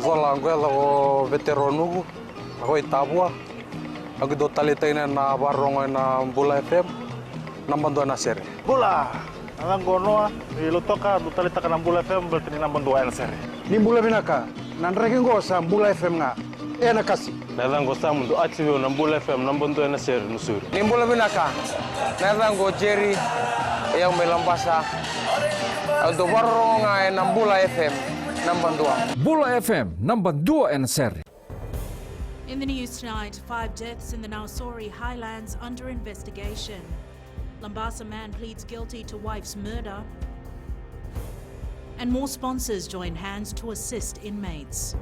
Vola angwela o veteronugu, ako itabua. Ako do talitaina na barongo na Bula FM, nambandu na sere. Bula, alang gonoa, ilutoka do talita ka ng Bula FM berarti ni nambandu na sere. Ni Bula binaka, nanreke ngo sa Bula FM nga. Na kasi. Nalang go sa mundo atibio ng Bula FM nambandu na sere nusuri. Ni Bula binaka, nalang go Jerry, yang melambasa. Do barongo nga na Bula FM. Bula FM, number 2 and seri. In the news tonight, 5 deaths in the Nausori highlands under investigation. Lambasa man pleads guilty to wife's murder. And more sponsors join hands to assist inmates.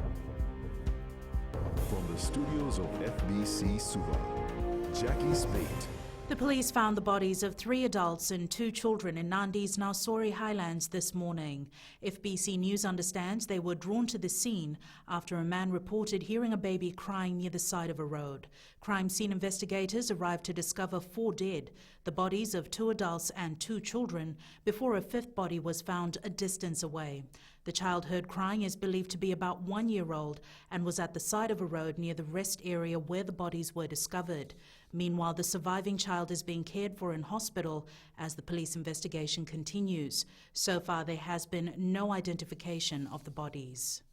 From the studios of FBC Suva, Jackie Spate. The police found the bodies of 3 adults and 2 children in Nadi's Nausori highlands this morning. FBC News understands they were drawn to the scene after a man reported hearing a baby crying near the side of a road. Crime scene investigators arrived to discover 4 dead, the bodies of 2 adults and 2 children, before a 5th body was found a distance away. The child heard crying is believed to be about 1 year old and was at the side of a road near the rest area where the bodies were discovered. Meanwhile, the surviving child is being cared for in hospital as the police investigation continues. So far, there has been no identification of the bodies.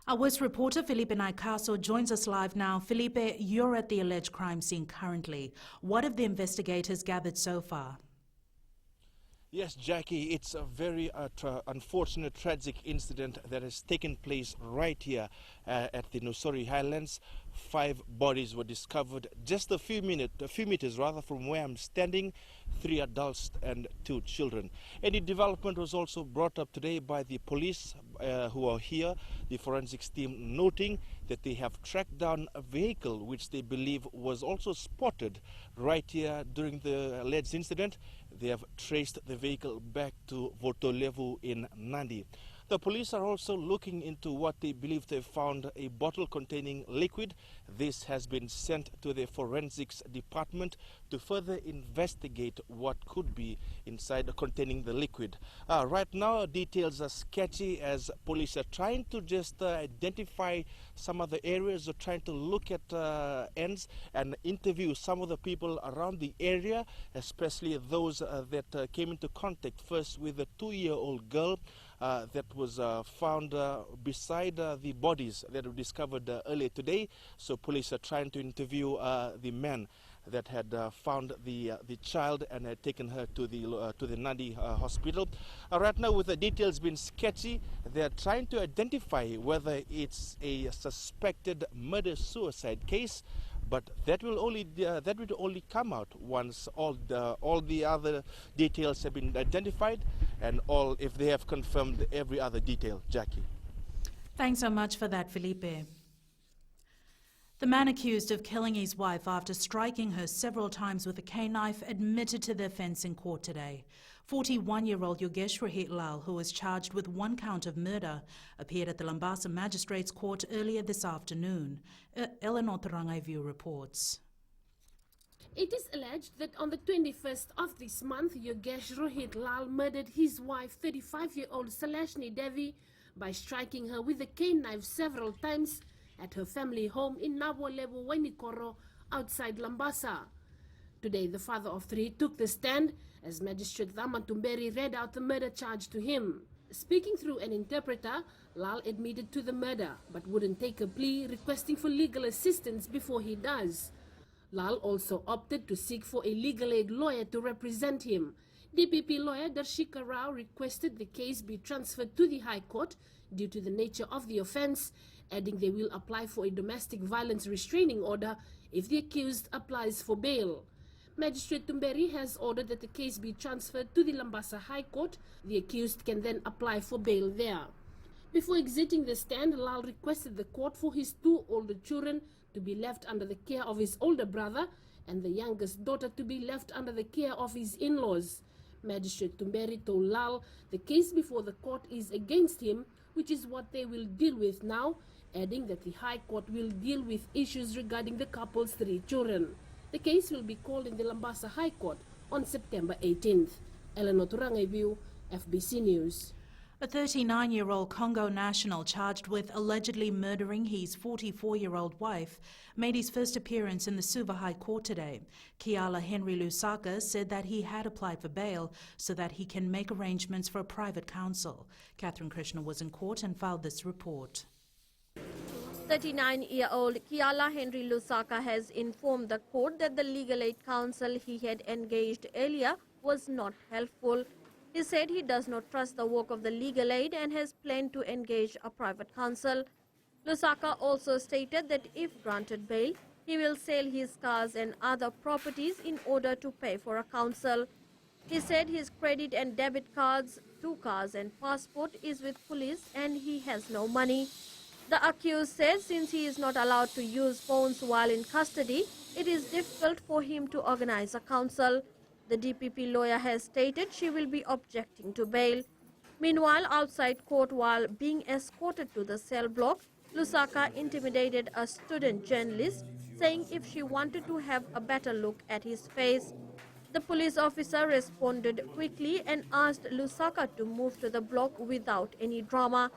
Our West reporter, Felipe Naikaso, joins us live now. Felipe, you're at the alleged crime scene currently. What have the investigators gathered so far? Yes, Jackie, it's a very unfortunate, tragic incident that has taken place right here at the Nausori Highlands. 5 bodies were discovered just a few meters from where I'm standing, 3 adults and 2 children. Any development was also brought up today by the police who are here, the forensics team, noting that they have tracked down a vehicle which they believe was also spotted right here during the alleged incident. They have traced the vehicle back to Votolevu in Nadi. The police are also looking into what they believe they found, a bottle containing liquid. This has been sent to the forensics department to further investigate what could be inside containing the liquid. Right now, details are sketchy as police are trying to just identify some of the areas, or trying to look at ends and interview some of the people around the area, especially those that came into contact first with a 2-year-old girl that was found beside the bodies that were discovered earlier today. So police are trying to interview the man that had found the child and had taken her to the Nadi hospital. Right now, with the details being sketchy, they are trying to identify whether it's a suspected murder-suicide case. But that will only come out once all the other details have been identified, and if they have confirmed every other detail. Jackie. Thanks so much for that, Felipe. The man accused of killing his wife after striking her several times with a K-knife admitted to the offence in court today. 41-year-old Yogesh Rohit Lal, who was charged with 1 count of murder, appeared at the Lambasa Magistrates Court earlier this afternoon. Eleanor Tarangaivu reports. It is alleged that on the 21st of this month, Yogesh Rohit Lal murdered his wife, 35-year-old Salashni Devi, by striking her with a cane knife several times at her family home in Nabolebu, Wainikoro, outside Lambasa. Today, the father of 3 took the stand as Magistrate Ramatumberi read out the murder charge to him. Speaking through an interpreter, Lal admitted to the murder but wouldn't take a plea, requesting for legal assistance before he does. Lal also opted to seek for a legal aid lawyer to represent him. DPP lawyer Darshika Rao requested the case be transferred to the High Court due to the nature of the offence, adding they will apply for a domestic violence restraining order if the accused applies for bail. Magistrate Tumberi has ordered that the case be transferred to the Lambasa High Court. The accused can then apply for bail there. Before exiting the stand, Lal requested the court for his 2 older children to be left under the care of his older brother and the youngest daughter to be left under the care of his in-laws. Magistrate Tumberi told Lal the case before the court is against him, which is what they will deal with now, adding that the High Court will deal with issues regarding the couple's 3 children. The case will be called in the Lambasa High Court on September 18th. Eleanor Turangaivu, FBC News. A 39-year-old Congo national charged with allegedly murdering his 44-year-old wife made his first appearance in the Suva High Court today. Kiala Henry Lusaka said that he had applied for bail so that he can make arrangements for a private counsel. Catherine Krishna was in court and filed this report. 39-year-old Kiala Henry Lusaka has informed the court that the legal aid counsel he had engaged earlier was not helpful. He said he does not trust the work of the legal aid and has planned to engage a private counsel. Lusaka also stated that if granted bail, he will sell his cars and other properties in order to pay for a counsel. He said his credit and debit cards, 2 cars and passport is with police and he has no money. The accused said since he is not allowed to use phones while in custody, it is difficult for him to organize a counsel. The DPP lawyer has stated she will be objecting to bail. Meanwhile, outside court while being escorted to the cell block, Lusaka intimidated a student journalist, saying if she wanted to have a better look at his face. The police officer responded quickly and asked Lusaka to move to the block without any drama.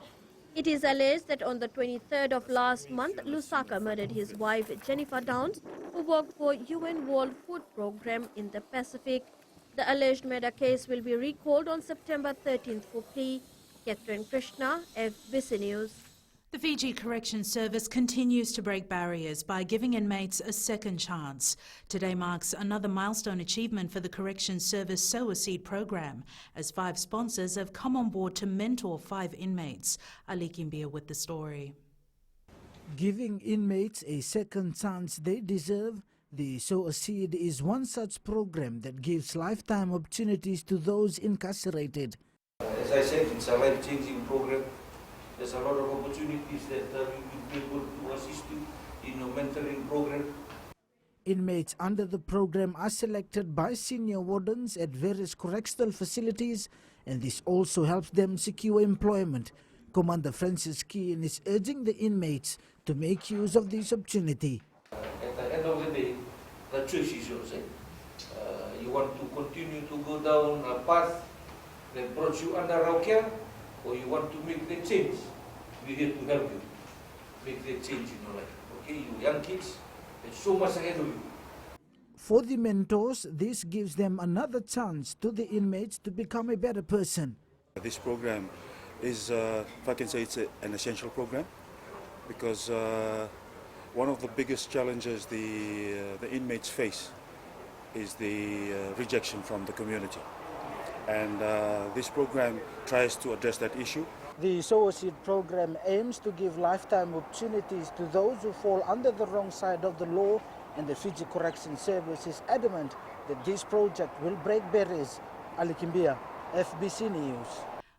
It is alleged that on the 23rd of last month, Lusaka murdered his wife, Jennifer Downs, who worked for UN World Food Programme in the Pacific. The alleged murder case will be recalled on September 13th for plea. Catherine Krishna, FBC News. The Fiji Correction Service continues to break barriers by giving inmates a second chance. Today marks another milestone achievement for the Corrections Service Sow a Seed program, as 5 sponsors have come on board to mentor 5 inmates. Ali Kimbia with the story. Giving inmates a second chance they deserve, the Sow a Seed is one such program that gives lifetime opportunities to those incarcerated. As I said, it's a life-changing program. There's a lot of opportunities that we will be able to assist you in your mentoring program. Inmates under the program are selected by senior wardens at various correctional facilities, and this also helps them secure employment. Commander Francis Keane is urging the inmates to make use of this opportunity. At the end of the day, the choice is yours. You want to continue to go down a path that brought you under our care, or you want to make the change. We're here to help you make the change in your life. Okay, you young kids, there's so much ahead of you. For the mentors, this gives them another chance to the inmates to become a better person. This program is, if I can say, it's an essential program, because one of the biggest challenges the inmates face is the rejection from the community. And this program tries to address that issue. The Sow a Seed program aims to give lifetime opportunities to those who fall under the wrong side of the law, and the Fiji Correction Service is adamant that this project will break barriers. Ali Kimbia, FBC News.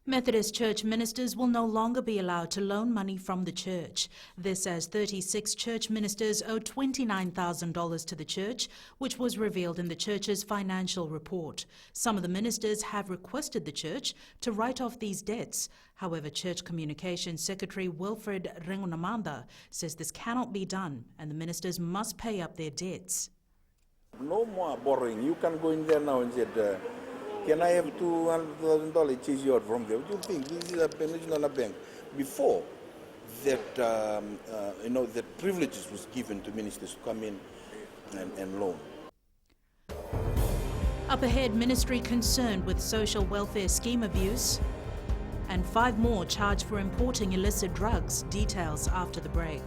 Methodist Church ministers will no longer be allowed to loan money from the church. This as 36 church ministers owe $29,000 to the church, which was revealed in the church's financial report. Some of the ministers have requested the church to write off these debts. However, Church Communications Secretary Wilfred Rengunamanda says this cannot be done and the ministers must pay up their debts. No more borrowing. You can go in there now and say, can I have $200,000 chase you out from there? What do you think? This is a peninsula bank. Before that, that privileges was given to ministers to come in and loan. Up ahead, ministry concerned with social welfare scheme abuse, and 5 more charged for importing illicit drugs. Details after the break.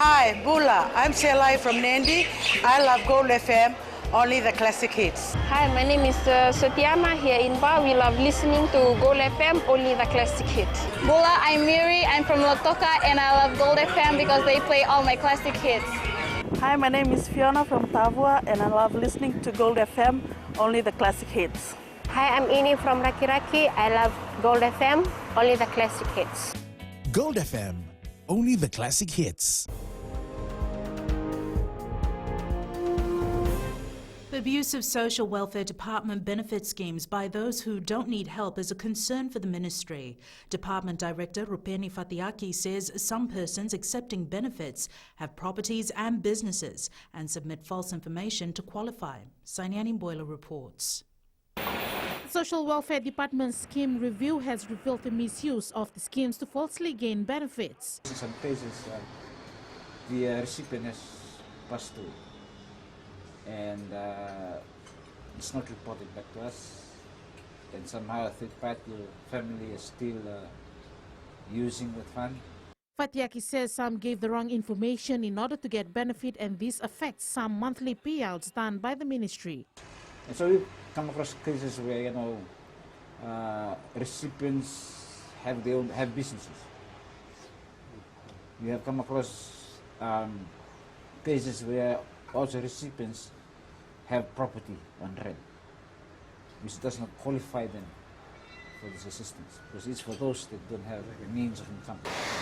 Hi, Bula. I'm Selai from Nadi. I love Gold FM, only the classic hits. Hi, my name is Satyama here in Ba. We love listening to Gold FM, only the classic hits. Bula, I'm Miri. I'm from Lotoka and I love Gold FM because they play all my classic hits. Hi, my name is Fiona from Tavua and I love listening to Gold FM, only the classic hits. Hi, I'm Ini from Rakiraki. I love Gold FM, only the classic hits. Gold FM, only the classic hits. The abuse of social welfare department benefit schemes by those who don't need help is a concern for the ministry. Department Director Rupeni Fatiaki says some persons accepting benefits have properties and businesses and submit false information to qualify. Sainiani Boiler reports. Social Welfare Department scheme review has revealed the misuse of the schemes to falsely gain benefits. In some cases, the recipient has passed away, and it's not reported back to us, and somehow a third party family is still using the fund. Fatiaki says some gave the wrong information in order to get benefit, and this affects some monthly payouts done by the ministry. And so we've come across cases where recipients have businesses. We have come across cases where also recipients have property on rent, which does not qualify them for this assistance, because it's for those that don't have means of income.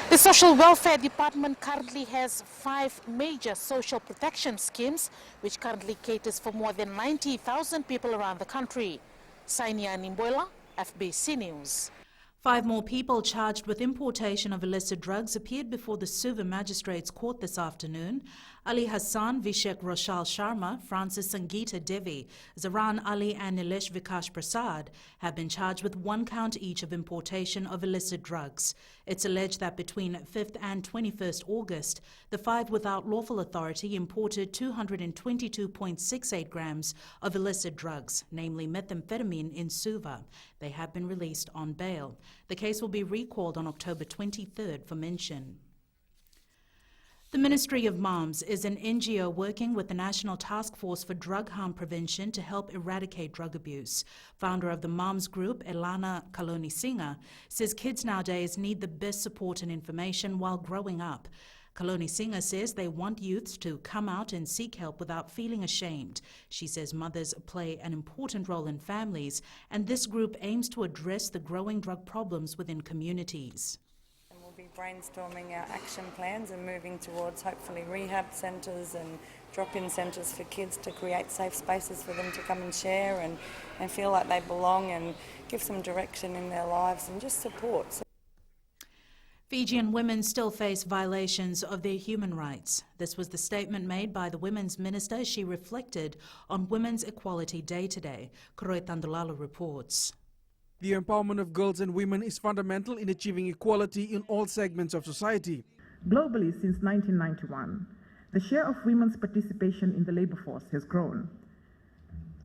The Social Welfare Department currently has 5 major social protection schemes, which currently caters for more than 90,000 people around the country. Sainia Nimboila, FBC News. 5 more people charged with importation of illicit drugs appeared before the Suva Magistrates Court this afternoon. Ali Hassan, Vishek Roshal Sharma, Francis Sangeeta Devi, Zaran Ali and Nilesh Vikash Prasad have been charged with 1 count each of importation of illicit drugs. It's alleged that between 5th and 21st August, the 5 without lawful authority imported 222.68 grams of illicit drugs, namely methamphetamine, in Suva. They have been released on bail. The case will be recalled on October 23rd for mention. The Ministry of Moms is an NGO working with the National Task Force for Drug Harm Prevention to help eradicate drug abuse. Founder of the Moms Group, Elana Kaloni-Singha, says kids nowadays need the best support and information while growing up. Kaloni-Singha says they want youths to come out and seek help without feeling ashamed. She says mothers play an important role in families, and this group aims to address the growing drug problems within communities. We'll be brainstorming our action plans and moving towards hopefully rehab centres and drop-in centres for kids to create safe spaces for them to come and share and feel like they belong and give some direction in their lives and just support. Fijian women still face violations of their human rights. This was the statement made by the Women's Minister as she reflected on Women's Equality Day today. Koroi Tandulalo reports. The empowerment of girls and women is fundamental in achieving equality in all segments of society. Globally, since 1991, the share of women's participation in the labor force has grown.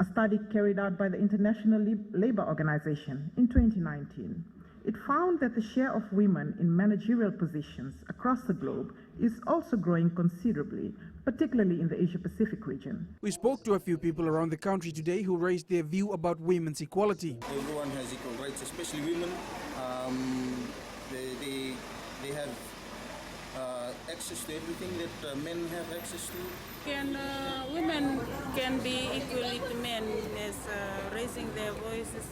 A study carried out by the International Labour Organization in 2019, it found that the share of women in managerial positions across the globe is also growing considerably, particularly in the Asia-Pacific region. We spoke to a few people around the country today who raised their view about women's equality. Everyone has equal rights, especially women. They have access to everything that men have access to. Women can be equally to men as raising their voices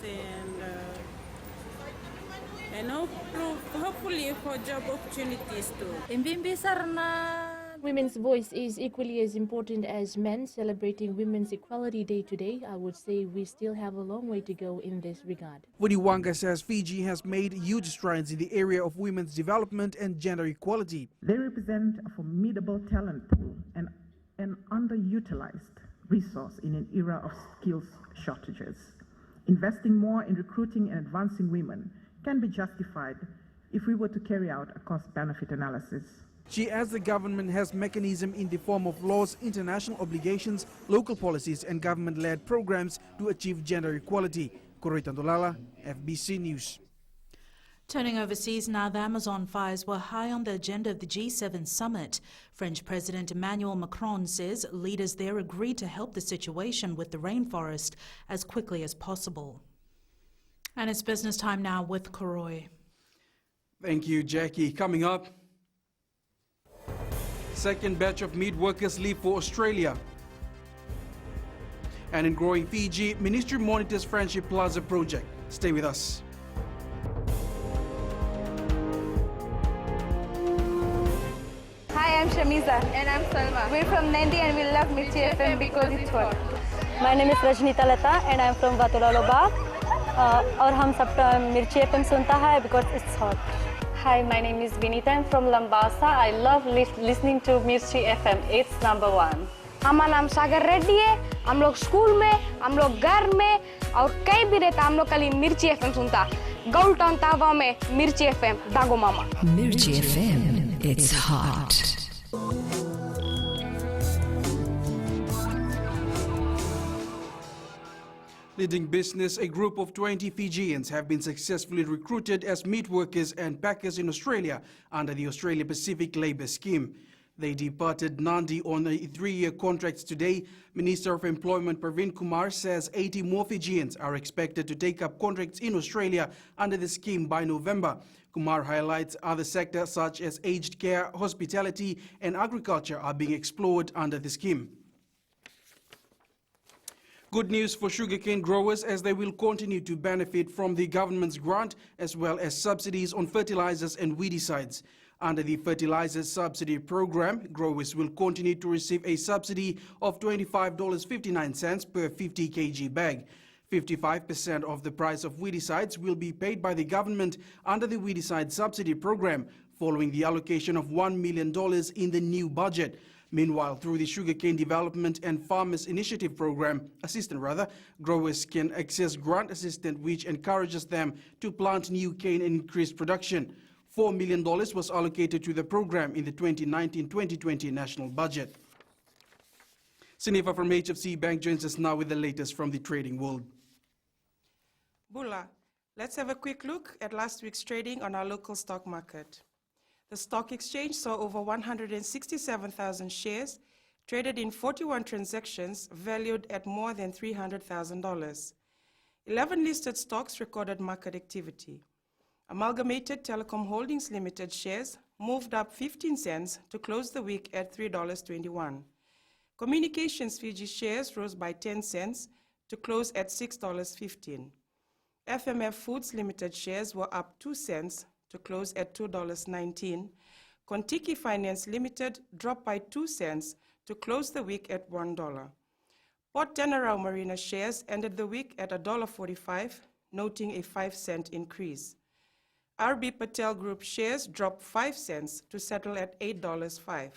and hopefully for job opportunities too. Women's voice is equally as important as men. Celebrating Women's Equality Day today, I would say we still have a long way to go in this regard. Wuniwanga says Fiji has made huge strides in the area of women's development and gender equality. They represent a formidable talent pool and an underutilized resource in an era of skills shortages. Investing more in recruiting and advancing women can be justified if we were to carry out a cost-benefit analysis. She adds the government has mechanism in the form of laws, international obligations, local policies and government-led programs to achieve gender equality. Koroi Tandulala, FBC News. Turning overseas now, the Amazon fires were high on the agenda of the G7 summit. French President Emmanuel Macron says leaders there agreed to help the situation with the rainforest as quickly as possible. And it's business time now with Koroi. Thank you, Jackie. Coming up, second batch of meat workers leave for Australia. And in growing Fiji, Ministry monitors Friendship Plaza project. Stay with us. Hi, I'm Shamiza. And I'm Salma. We're from Nadi and we love Mirchi FM because it's hot. My name is Rajnita Lata and I'm from Vatulaloba. और हम सब मिर्ची FM सुनता है because it's hot. Hi, my name is Vinita. I'm from Lambasa. I love listening to Mirchi FM. It's #1. हमारा नाम सागर रेड्डी है. हम लोग स्कूल में, हम लोग घर में और कहीं भी रहता हम लोग खाली मिर्ची FM सुनता. गोल्ड टाउन तावा में मिर्ची FM दागो मामा. Mirchi FM, it's hot. Leading business, a group of 20 Fijians have been successfully recruited as meat workers and packers in Australia under the Australia Pacific Labour Scheme. They departed Nadi on a 3-year contract today. Minister of Employment Praveen Kumar says 80 more Fijians are expected to take up contracts in Australia under the scheme by November. Kumar highlights other sectors such as aged care, hospitality and agriculture are being explored under the scheme. Good news for sugarcane growers as they will continue to benefit from the government's grant as well as subsidies on fertilizers and weedicides. Under the fertilizer subsidy program, growers will continue to receive a subsidy of $25.59 per 50 kg bag. 55% of the price of weedicides will be paid by the government under the weedicide subsidy program following the allocation of $1 million in the new budget. Meanwhile, through the Sugarcane Development and Farmers Initiative Program, growers can access grant assistance which encourages them to plant new cane and increase production. $4 million was allocated to the program in the 2019-2020 national budget. Sinifa from HFC Bank joins us now with the latest from the trading world. Bula, let's have a quick look at last week's trading on our local stock market. The stock exchange saw over 167,000 shares traded in 41 transactions valued at more than $300,000. 11 listed stocks recorded market activity. Amalgamated Telecom Holdings Limited shares moved up 15 cents to close the week at $3.21. Communications Fiji shares rose by 10 cents to close at $6.15. FMF Foods Limited shares were up 2 cents to close at $2.19. Kontiki Finance Limited dropped by 2 cents to close the week at $1. Port General Marina shares ended the week at $1.45, noting a 5-cent increase. RB Patel Group shares dropped 5 cents to settle at $8.05.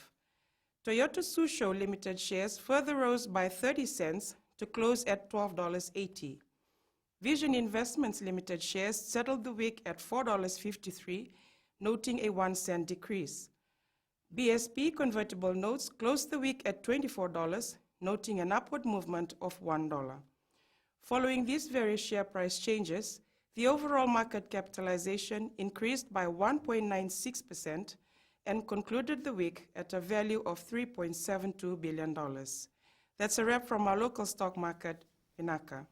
Toyota Susho Limited shares further rose by 30 cents to close at $12.80. Vision Investments Limited shares settled the week at $4.53, noting a 1-cent decrease. BSP convertible notes closed the week at $24, noting an upward movement of $1. Following these various share price changes, the overall market capitalization increased by 1.96% and concluded the week at a value of $3.72 billion. That's a wrap from our local stock market in Accra.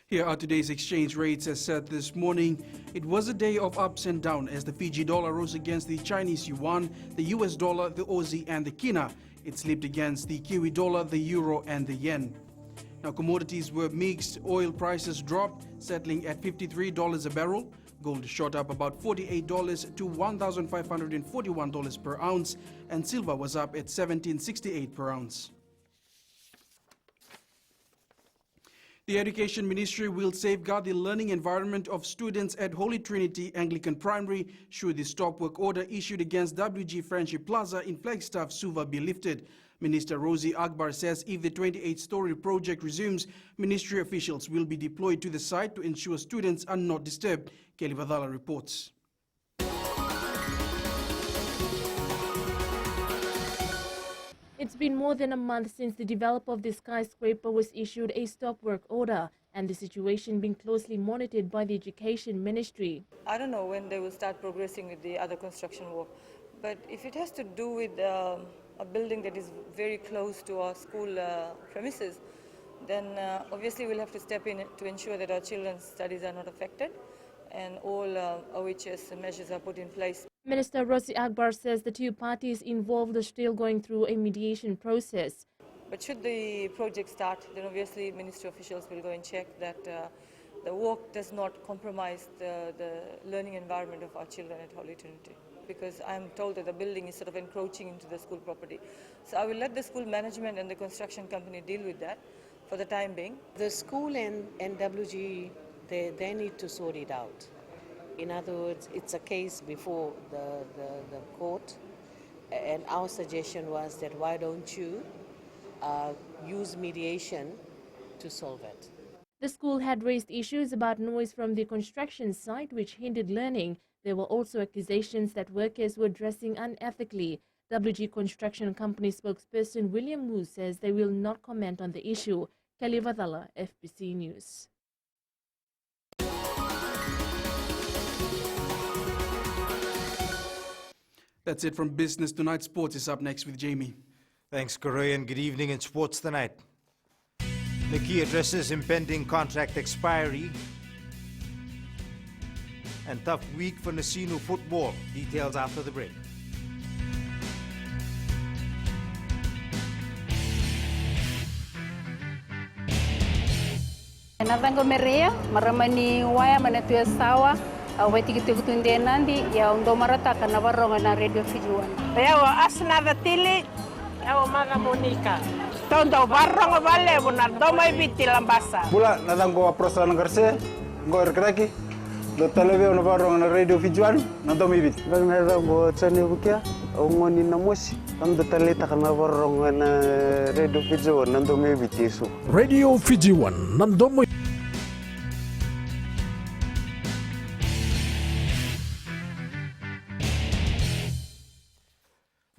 Here are today's exchange rates as set this morning. It was a day of ups and downs as the Fiji dollar rose against the Chinese yuan, the US dollar, the Aussie and the kina. It slipped against the Kiwi dollar, the euro and the yen. Now commodities were mixed. Oil prices dropped, settling at $53 a barrel. Gold shot up about $48 to $1,541 per ounce, and silver was up at $17.68 per ounce. The Education Ministry will safeguard the learning environment of students at Holy Trinity Anglican Primary should the stop work order issued against WG Friendship Plaza in Flagstaff, Suva be lifted. Minister Rosie Akbar says if the 28-story project resumes, ministry officials will be deployed to the site to ensure students are not disturbed. Kelly Vadala reports. It's been more than a month since the developer of the skyscraper was issued a stop work order, and the situation being closely monitored by the Education Ministry. I don't know when they will start progressing with the other construction work, but if it has to do with a building that is very close to our school premises, then obviously we'll have to step in to ensure that our children's studies are not affected and all OHS measures are put in place. Minister Rosie Akbar says the two parties involved are still going through a mediation process. But should the project start, then obviously ministry officials will go and check that the work does not compromise the learning environment of our children at Holy Trinity, because I'm told that the building is sort of encroaching into the school property. So I will let the school management and the construction company deal with that. for the time being. The school and NWG, they need to sort it out. In other words, it's a case before the court, and our suggestion was that why don't you use mediation to solve it. The school had raised issues about noise from the construction site which hindered learning. There were also accusations that workers were dressing unethically. WG Construction Company spokesperson William Wu says they will not comment on the issue. Kelly Vadala, FBC News. That's it from Business Tonight. Sports is up next with Jamie. Thanks, Koroy, and good evening in Sports Tonight. Nikki addresses impending contract expiry and tough week for Nasinu football. Details after the break. Navango merea maramani waya manatuya sawa aweti kitukutunde Nadi ya undo marata kana varonga na Radio Fiji 1. Yawa asna vatili yawa maga Monica. Tondo varonga vale bona doma ibiti lambasa. Bula nadango aprosa ngarse ngor kraki do televio no varonga na Radio Fiji 1 na doma ibiti. Nadango tsani bukia ngoni na mosi ando taleta kana varonga na Radio Fiji 1 na doma ibiti su. Radio Fiji 1 na doma.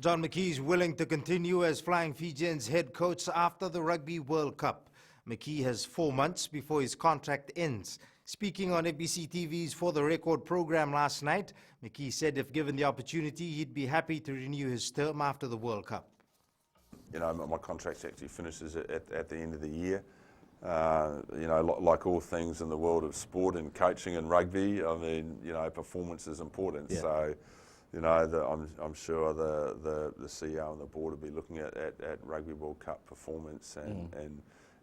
John McKee is willing to continue as Flying Fijians head coach after the Rugby World Cup. McKee has 4 months before his contract ends. Speaking on ABC TV's For the Record program last night, McKee said if given the opportunity, he'd be happy to renew his term after the World Cup. You know, my contract actually finishes at the end of the year. You know, like all things in the world of sport and coaching and rugby, I mean, you know, performance is important. Yeah. So, you know, I'm sure the CEO and the board will be looking at Rugby World Cup performance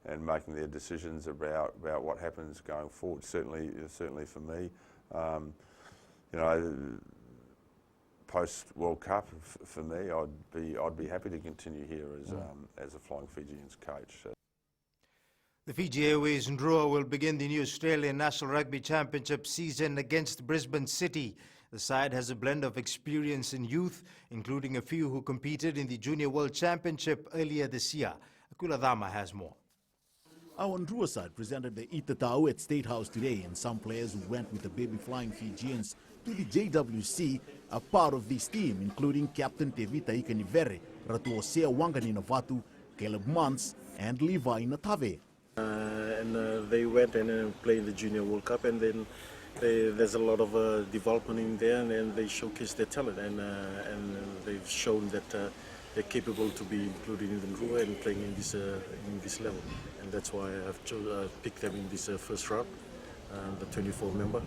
and making their decisions about what happens going forward. Certainly for me, you know, post World Cup for me, I'd be happy to continue here as a Flying Fijians coach. The Fiji Airways Ndrua will begin the new Australian National Rugby Championship season against Brisbane City. The side has a blend of experience and youth, including a few who competed in the Junior World Championship earlier this year. Akula Dama has more. Our Ndrua side presented the Itatau at State House today, and some players who went with the baby Flying Fijians to the JWC are part of this team, including Captain Tevita Ikanivere, Ratuosea Wangani Navatu, Caleb Muntz, and Levi Natave. They went and played the Junior World Cup, and then there's a lot of development in there, and they showcase their talent, and they've shown that they're capable to be included in the Ndrua and playing in this level, and that's why I've picked them in this first round, the 24 member,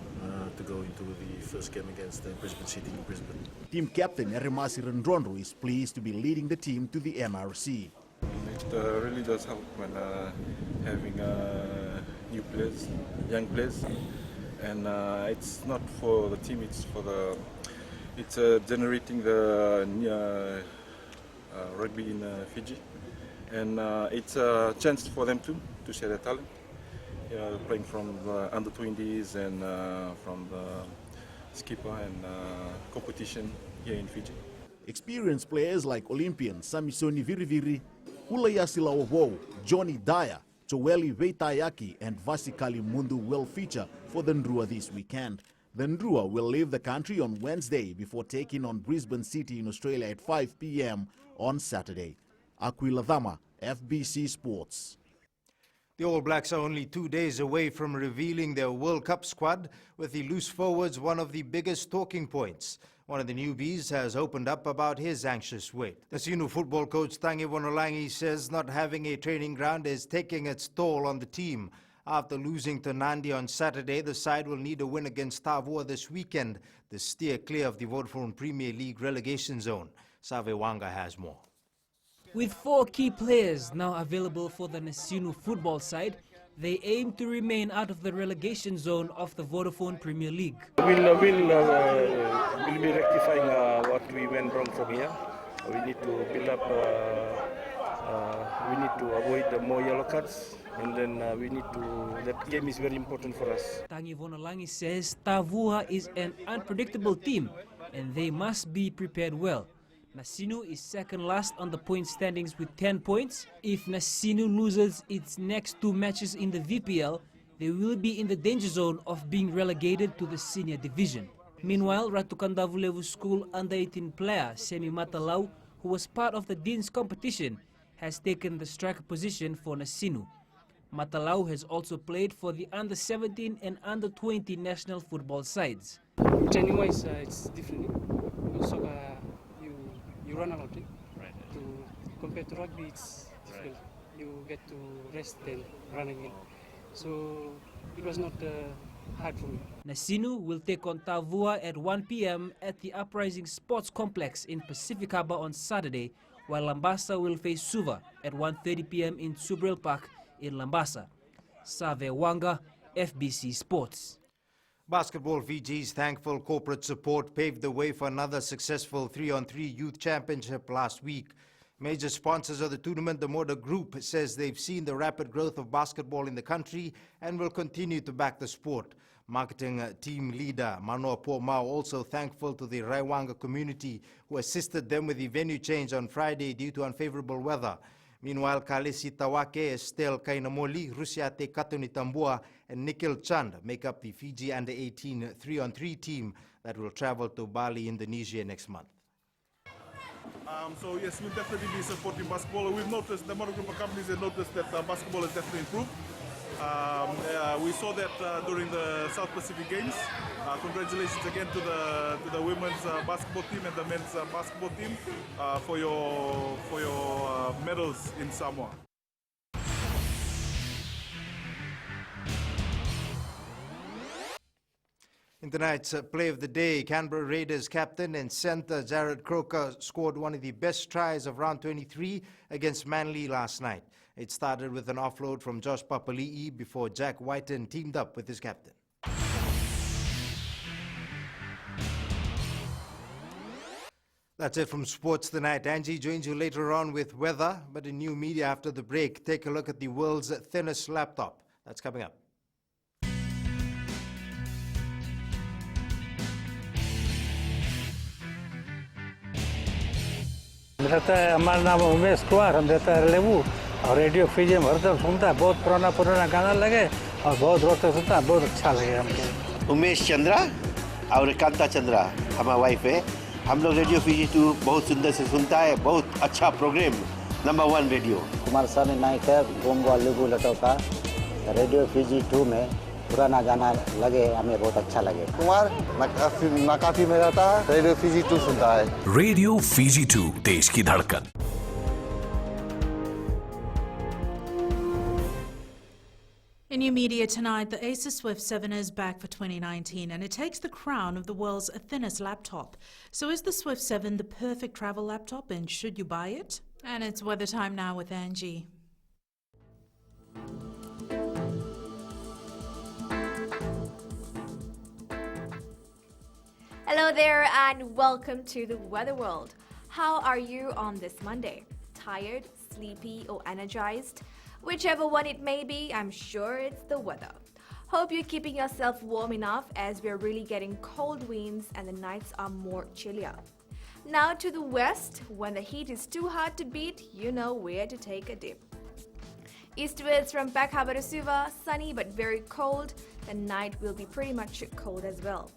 to go into the first game against Brisbane City in Brisbane. Team captain Eremasi Rendronro is pleased to be leading the team to the NRC. It really does help when having new players, young players. And it's not for the team, it's generating the rugby in Fiji, and it's a chance for them to share their talent, playing from the under-20s and from the skipper and competition here in Fiji. Experienced players like Olympian Samisoni Viriviri, Ulayasi Lawowo, Johnny Dyer, Joeli Veitayaki and Vasikali Mundu will feature for the Ndrua this weekend. The Ndrua will leave the country on Wednesday before taking on Brisbane City in Australia at 5 p.m. on Saturday. Aquila Dama, FBC Sports. The All Blacks are only 2 days away from revealing their World Cup squad, with the loose forwards one of the biggest talking points. One of the newbies has opened up about his anxious wait. Nasinu football coach Tangi Wonolangi says not having a training ground is taking its toll on the team. After losing to Nadi on Saturday, the side will need a win against Tavua this weekend to steer clear of the Vodafone Premier League relegation zone. Save Wanga has more. With 4 key players now available for the Nasinu football side, they aim to remain out of the relegation zone of the Vodafone Premier League. We'll be rectifying what we went wrong from here. We need to build up, we need to avoid more yellow cards and then we need to. That game is very important for us. Tangi Vonalangi says Tavua is an unpredictable team and they must be prepared well. Nasinu is second last on the point standings with 10 points. If Nasinu loses its next 2 matches in the VPL, they will be in the danger zone of being relegated to the senior division. Meanwhile, Ratukandavulevu School under-18 player Semi Matalau, who was part of the Dean's competition, has taken the striker position for Nasinu. Matalau has also played for the under-17 and under-20 national football sides. Training-wise, it's different. Also, you run a lot. Compared to rugby, it's difficult. You get to rest then run again. So it was not hard for me. Nasinu will take on Tavua at 1 p.m. at the Uprising Sports Complex in Pacific Harbour on Saturday, while Lambasa will face Suva at 1:30 p.m. in Subrel Park in Lambasa. Save Wanga, FBC Sports. Basketball Fiji's thankful corporate support paved the way for another successful 3-on-3 youth championship last week. Major sponsors of the tournament, the Moda Group, says they've seen the rapid growth of basketball in the country and will continue to back the sport. Marketing team leader Manoa Pomau also thankful to the Raiwanga community who assisted them with the venue change on Friday due to unfavorable weather. Meanwhile, Kalesi Tawake, Estelle Kainamoli, Rusiate Katuni Tambua, and Nikhil Chand make up the Fiji under-18 3-on-3 team that will travel to Bali, Indonesia next month. So yes, we'll definitely be supporting basketball. We've noticed, the modern group of companies have noticed that basketball has definitely improved. We saw that during the South Pacific Games. Congratulations again to the women's basketball team and the men's basketball team for your medals in Samoa. In tonight's play of the day, Canberra Raiders captain and centre Jared Croker scored one of the best tries of round 23 against Manly last night. It started with an offload from Josh Papali'i before Jack Whiten teamed up with his captain. That's it from sports tonight. Angie joins you later on with weather, but in new media after the break, take a look at the world's thinnest laptop. That's coming up. रहता है। हमारा नाम उमेश कुमार, हम रहता है लेबू और radio Fiji में हरदम सुनता है। बहुत पुराना गाना लगे और बहुत रोज तक सुनता है, बहुत अच्छा लगे हमको। उमेश चंद्रा और कांता चंद्रा हमारा वाइफ है। हम लोग रेडियो फिजी 2 बहुत सुंदर से सुनता है, बहुत अच्छा प्रोग्राम, नंबर 1 रेडियो। कुमार स्वामी नायक है, गोंगवा लेबू लटोका। रेडियो फिजी 2 में पुराना गाना लगे, हमें बहुत अच्छा लगे। कुमार नाकाफी में रहता है, रेडियो फिजी 2 सुनता है। रेडियो फिजी 2, देश की धड़कन। In new media tonight, the Asus Swift 7 is back for 2019 and it takes the crown of the world's thinnest laptop. So is the Swift 7 the perfect travel laptop and should you buy it? And it's weather time now with Angie. Hello there and welcome to the Weather World. How are you on this Monday? Tired, sleepy or energized? Whichever one it may be, I'm sure it's the weather. Hope you're keeping yourself warm enough as we're really getting cold winds and the nights are more chillier. Now to the west, when the heat is too hard to beat, you know where to take a dip. Eastwards from Peck Harbour to Suva, sunny but very cold. The night will be pretty much cold as well.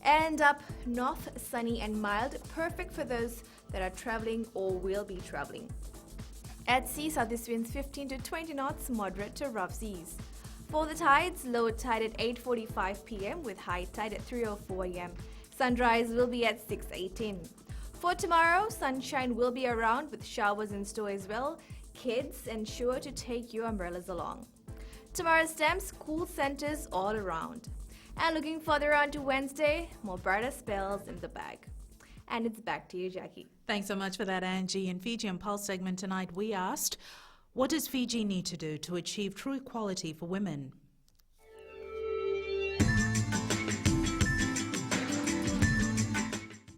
And up north, sunny and mild, perfect for those that are traveling or will be traveling. At sea, southeast winds 15 to 20 knots, moderate to rough seas. For the tides, low tide at 8:45 p.m. with high tide at 3:04 a.m. Sunrise will be at 6:18. For tomorrow, sunshine will be around with showers in store as well. Kids, ensure to take your umbrellas along. Tomorrow's temps, cool centers all around. And looking further on to Wednesday, more brighter spells in the bag. And it's back to you, Jackie. Thanks so much for that, Angie. In Fiji and Pulse segment tonight, we asked, what does Fiji need to do to achieve true equality for women?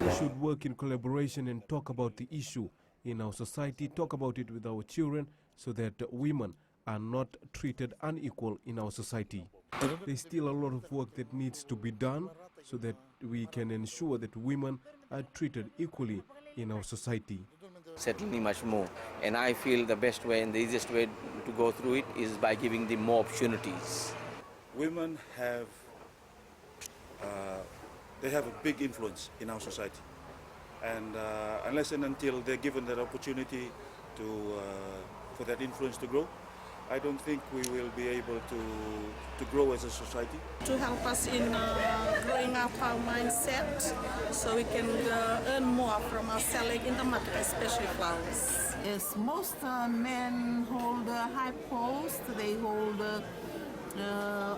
We should work in collaboration and talk about the issue in our society, talk about it with our children so that women are not treated unequal in our society. There's still a lot of work that needs to be done so that we can ensure that women are treated equally in our society. Certainly much more, and I feel the best way and the easiest way to go through it is by giving them more opportunities. Women have they have a big influence in our society, and unless and until they're given that opportunity to for that influence to grow, I don't think we will be able to grow as a society. To help us in growing up our mindset so we can earn more from our selling in the market, especially flowers. Yes, most men hold a high post. They hold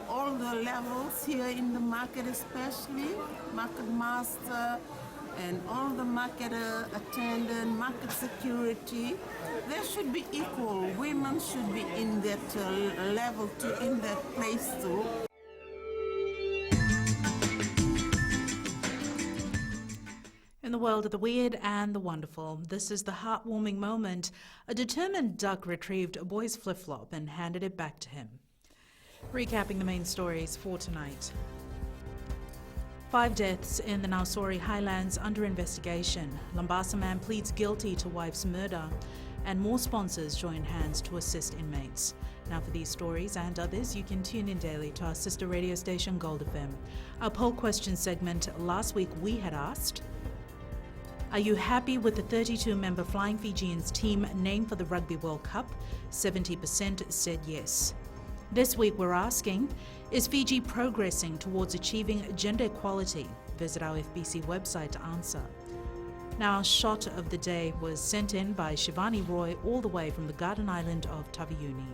all the levels here in the market, especially market master and all the market attendant, market security. They should be equal. Women should be in that level too, in that place too. In the world of the weird and the wonderful, this is the heartwarming moment. A determined duck retrieved a boy's flip-flop and handed it back to him. Recapping the main stories for tonight. 5 deaths in the Nausori highlands under investigation. Lambasa man pleads guilty to wife's murder. And more sponsors join hands to assist inmates. Now for these stories and others, you can tune in daily to our sister radio station Gold FM. Our poll question segment last week we had asked, are you happy with the 32-member Flying Fijians team named for the Rugby World Cup? 70% said yes. This week we're asking, is Fiji progressing towards achieving gender equality? Visit our FBC website to answer. Now, our shot of the day was sent in by Shivani Roy all the way from the Garden Island of Taveuni.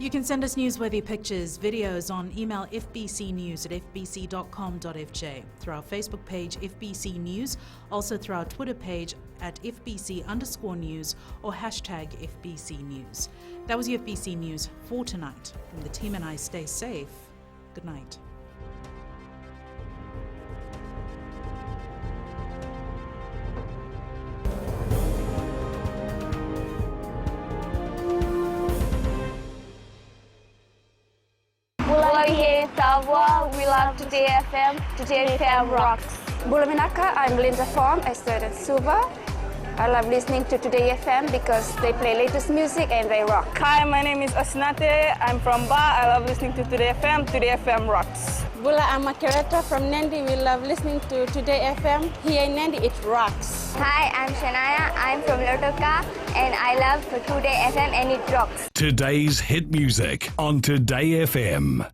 You can send us newsworthy pictures, videos on email fbcnews@fbc.com.fj, through our Facebook page FBC News, also through our Twitter page at FBC_news or hashtag FBC News. That was your FBC News for tonight. From the team and I, stay safe. Good night. We love Today FM. Today FM rocks. Bulaminaka, I'm Linda Fong. I studied Suva. I love listening to Today FM because they play latest music and they rock. Hi, my name is Asnate. I'm from Ba. I love listening to Today FM. Today FM rocks. Bula, I'm Makereta from Nadi. We love listening to Today FM. Here in Nadi, it rocks. Hi, I'm Shania. I'm from Lotoka and I love Today FM and it rocks. Today's hit music on Today FM.